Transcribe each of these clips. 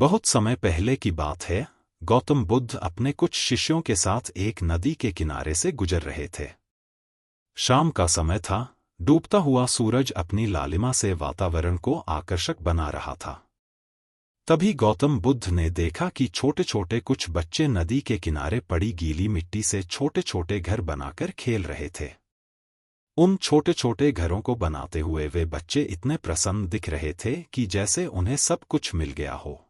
बहुत समय पहले की बात है। गौतम बुद्ध अपने कुछ शिष्यों के साथ एक नदी के किनारे से गुजर रहे थे। शाम का समय था। डूबता हुआ सूरज अपनी लालिमा से वातावरण को आकर्षक बना रहा था। तभी गौतम बुद्ध ने देखा कि छोटे छोटे कुछ बच्चे नदी के किनारे पड़ी गीली मिट्टी से छोटे छोटे घर बनाकर खेल रहे थे। उन छोटे छोटे घरों को बनाते हुए वे बच्चे इतने प्रसन्न दिख रहे थे कि जैसे उन्हें सब कुछ मिल गया हो।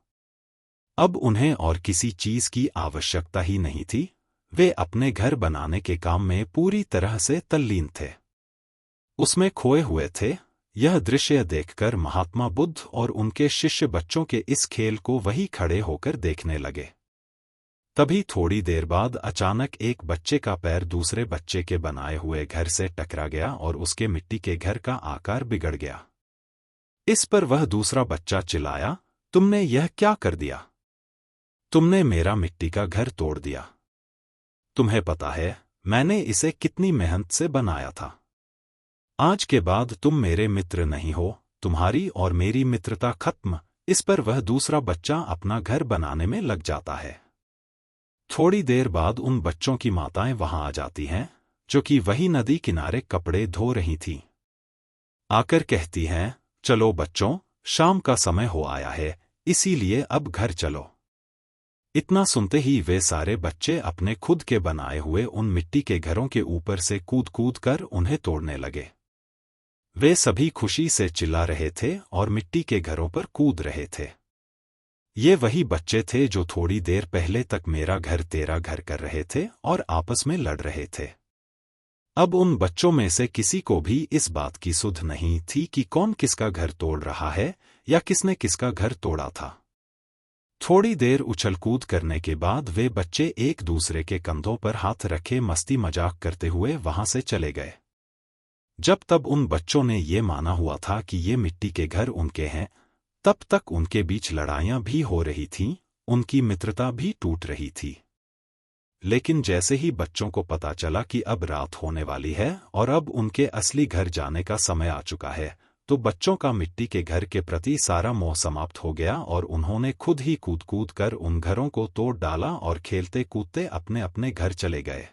अब उन्हें और किसी चीज की आवश्यकता ही नहीं थी। वे अपने घर बनाने के काम में पूरी तरह से तल्लीन थे, उसमें खोए हुए थे। यह दृश्य देखकर महात्मा बुद्ध और उनके शिष्य बच्चों के इस खेल को वहीं खड़े होकर देखने लगे। तभी थोड़ी देर बाद अचानक एक बच्चे का पैर दूसरे बच्चे के बनाए हुए घर से टकरा गया और उसके मिट्टी के घर का आकार बिगड़ गया। इस पर वह दूसरा बच्चा चिल्लाया, तुमने यह क्या कर दिया? तुमने मेरा मिट्टी का घर तोड़ दिया। तुम्हें पता है मैंने इसे कितनी मेहनत से बनाया था। आज के बाद तुम मेरे मित्र नहीं हो, तुम्हारी और मेरी मित्रता खत्म। इस पर वह दूसरा बच्चा अपना घर बनाने में लग जाता है। थोड़ी देर बाद उन बच्चों की माताएं वहां आ जाती हैं, जो कि वही नदी किनारे कपड़े धो रही थीं। आकर कहती हैं, चलो बच्चों, शाम का समय हो आया है, इसीलिए अब घर चलो। इतना सुनते ही वे सारे बच्चे अपने खुद के बनाए हुए उन मिट्टी के घरों के ऊपर से कूद कूद कर उन्हें तोड़ने लगे। वे सभी खुशी से चिल्ला रहे थे और मिट्टी के घरों पर कूद रहे थे। ये वही बच्चे थे जो थोड़ी देर पहले तक मेरा घर तेरा घर कर रहे थे और आपस में लड़ रहे थे। अब उन बच्चों में से किसी को भी इस बात की सुध नहीं थी कि कौन किसका घर तोड़ रहा है या किसने किसका घर तोड़ा था। थोड़ी देर उछल कूद करने के बाद वे बच्चे एक दूसरे के कंधों पर हाथ रखे मस्ती मजाक करते हुए वहां से चले गए। जब तब उन बच्चों ने ये माना हुआ था कि ये मिट्टी के घर उनके हैं, तब तक उनके बीच लड़ाइयां भी हो रही थीं, उनकी मित्रता भी टूट रही थी। लेकिन जैसे ही बच्चों को पता चला कि अब रात होने वाली है और अब उनके असली घर जाने का समय आ चुका है, तो बच्चों का मिट्टी के घर के प्रति सारा मोह समाप्त हो गया और उन्होंने खुद ही कूद कूद कर उन घरों को तोड़ डाला और खेलते कूदते अपने अपने घर चले गए।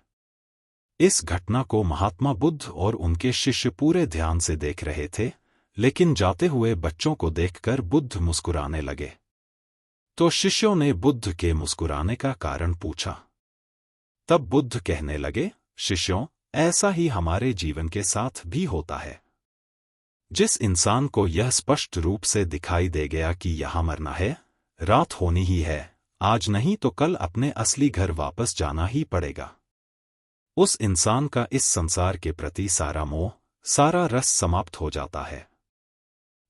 इस घटना को महात्मा बुद्ध और उनके शिष्य पूरे ध्यान से देख रहे थे, लेकिन जाते हुए बच्चों को देखकर बुद्ध मुस्कुराने लगे। तो शिष्यों ने बुद्ध के मुस्कुराने का कारण पूछा। तब बुद्ध कहने लगे, शिष्यों, ऐसा ही हमारे जीवन के साथ भी होता है। जिस इंसान को यह स्पष्ट रूप से दिखाई दे गया कि यहाँ मरना है, रात होनी ही है, आज नहीं तो कल अपने असली घर वापस जाना ही पड़ेगा, उस इंसान का इस संसार के प्रति सारा मोह, सारा रस समाप्त हो जाता है।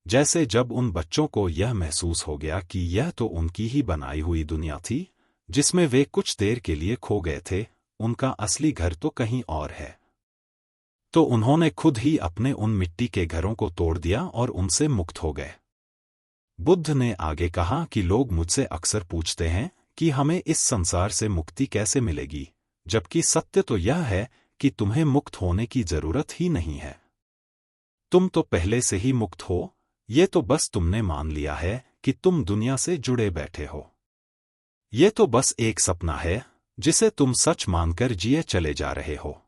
जैसे जब उन बच्चों को यह महसूस हो गया कि यह तो उनकी ही बनाई हुई दुनिया थी, जिसमें वे कुछ देर के लिए खो गए थे, उनका असली घर तो कहीं और है। तो उन्होंने खुद ही अपने उन मिट्टी के घरों को तोड़ दिया और उनसे मुक्त हो गए। बुद्ध ने आगे कहा कि लोग मुझसे अक्सर पूछते हैं कि हमें इस संसार से मुक्ति कैसे मिलेगी, जबकि सत्य तो यह है कि तुम्हें मुक्त होने की जरूरत ही नहीं है। तुम तो पहले से ही मुक्त हो, ये तो बस तुमने मान लिया है कि तुम दुनिया से जुड़े बैठे हो। ये तो बस एक सपना है जिसे तुम सच मानकर जिए चले जा रहे हो।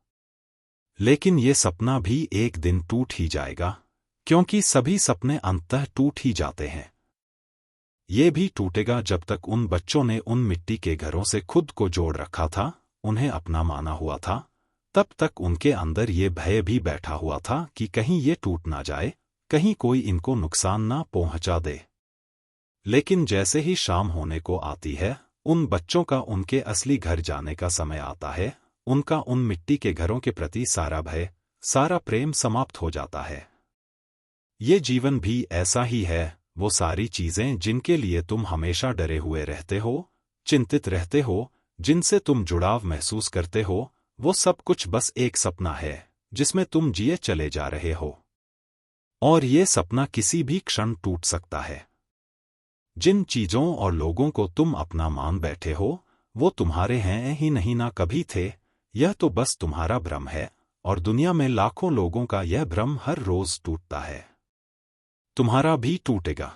लेकिन ये सपना भी एक दिन टूट ही जाएगा, क्योंकि सभी सपने अंततः टूट ही जाते हैं। ये भी टूटेगा जब तक उन बच्चों ने उन मिट्टी के घरों से खुद को जोड़ रखा था, उन्हें अपना माना हुआ था, तब तक उनके अंदर ये भय भी बैठा हुआ था कि कहीं ये टूट ना जाए, कहीं कोई इनको नुकसान ना पहुंचा दे। लेकिन जैसे ही शाम होने को आती है, उन बच्चों का उनके असली घर जाने का समय आता है, उनका उन मिट्टी के घरों के प्रति सारा भय, सारा प्रेम समाप्त हो जाता है। ये जीवन भी ऐसा ही है। वो सारी चीजें जिनके लिए तुम हमेशा डरे हुए रहते हो, चिंतित रहते हो, जिनसे तुम जुड़ाव महसूस करते हो, वो सब कुछ बस एक सपना है जिसमें तुम जिए चले जा रहे हो। और ये सपना किसी भी क्षण टूट सकता है। जिन चीजों और लोगों को तुम अपना मान बैठे हो, वो तुम्हारे हैं ही नहीं, ना कभी थे। यह तो बस तुम्हारा भ्रम है, और दुनिया में लाखों लोगों का यह भ्रम हर रोज टूटता है। तुम्हारा भी टूटेगा।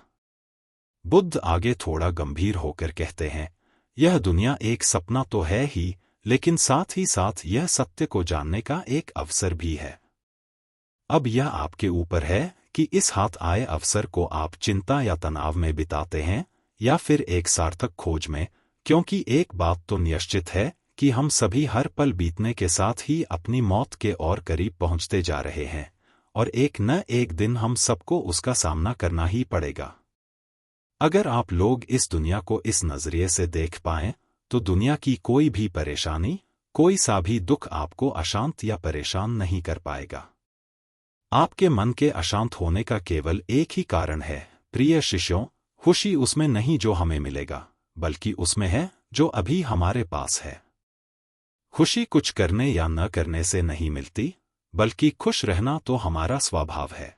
बुद्ध आगे थोड़ा गंभीर होकर कहते हैं, यह दुनिया एक सपना तो है ही, लेकिन साथ ही साथ यह सत्य को जानने का एक अवसर भी है। अब यह आपके ऊपर है कि इस हाथ आए अवसर को आप चिंता या तनाव में बिताते हैं या फिर एक सार्थक खोज में, क्योंकि एक बात तो निश्चित है कि हम सभी हर पल बीतने के साथ ही अपनी मौत के और करीब पहुंचते जा रहे हैं, और एक न एक दिन हम सबको उसका सामना करना ही पड़ेगा। अगर आप लोग इस दुनिया को इस नजरिए से देख पाएं, तो दुनिया की कोई भी परेशानी, कोई सा भी दुख आपको अशांत या परेशान नहीं कर पाएगा। आपके मन के अशांत होने का केवल एक ही कारण है, प्रिय शिष्यों, खुशी उसमें नहीं जो हमें मिलेगा, बल्कि उसमें है जो अभी हमारे पास है। खुशी कुछ करने या न करने से नहीं मिलती, बल्कि खुश रहना तो हमारा स्वभाव है।